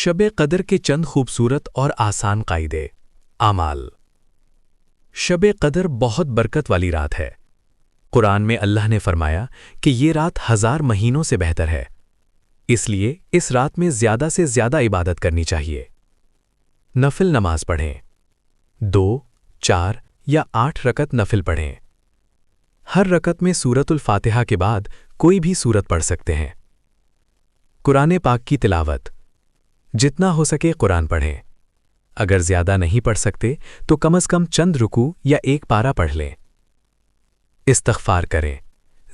شب قدر کے چند خوبصورت اور آسان قاعدے اعمال۔ شب قدر بہت برکت والی رات ہے۔ قرآن میں اللہ نے فرمایا کہ یہ رات 1000 مہینوں سے بہتر ہے، اس لیے اس رات میں زیادہ سے زیادہ عبادت کرنی چاہیے۔ نفل نماز پڑھیں، 2، 4 یا 8 رکعت نفل پڑھیں۔ ہر رکعت میں سورۃ الفاتحہ کے بعد کوئی بھی سورت پڑھ سکتے ہیں۔ قرآن پاک کی تلاوت، جتنا ہو سکے قرآن پڑھیں۔ اگر زیادہ نہیں پڑھ سکتے تو کم از کم چند رکوع یا ایک پارہ پڑھ لیں۔ استغفار کریں،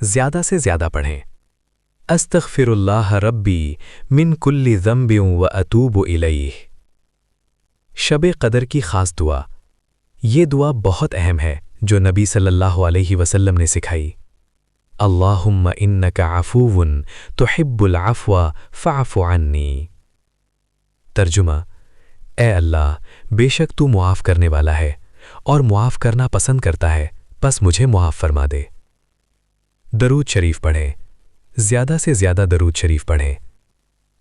زیادہ سے زیادہ پڑھیں۔ استغفر اللہ ربی من کل ذنب واتوب الیہ۔ شب قدر کی خاص دعا، یہ دعا بہت اہم ہے جو نبی صلی اللہ علیہ وسلم نے سکھائی۔ اللہم انک عفو تحب العفو فاعف عنی۔ ترجمہ: اے اللہ، بے شک تو معاف کرنے والا ہے اور معاف کرنا پسند کرتا ہے، پس مجھے معاف فرما دے۔ درود شریف پڑھیں، زیادہ سے زیادہ درود شریف پڑھیں۔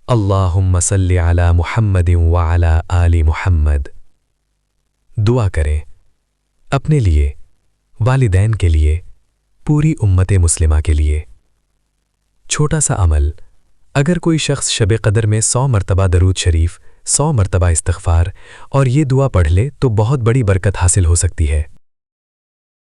اللہم صلی علی محمد وعلی آل محمد۔ دعا کریں، اپنے لیے، والدین کے لیے، پوری امت مسلمہ کے لیے۔ چھوٹا سا عمل، اگر کوئی شخص شب قدر میں 100 مرتبہ درود شریف، 100 مرتبہ استغفار اور یہ دعا پڑھ لے تو بہت بڑی برکت حاصل ہو سکتی ہے۔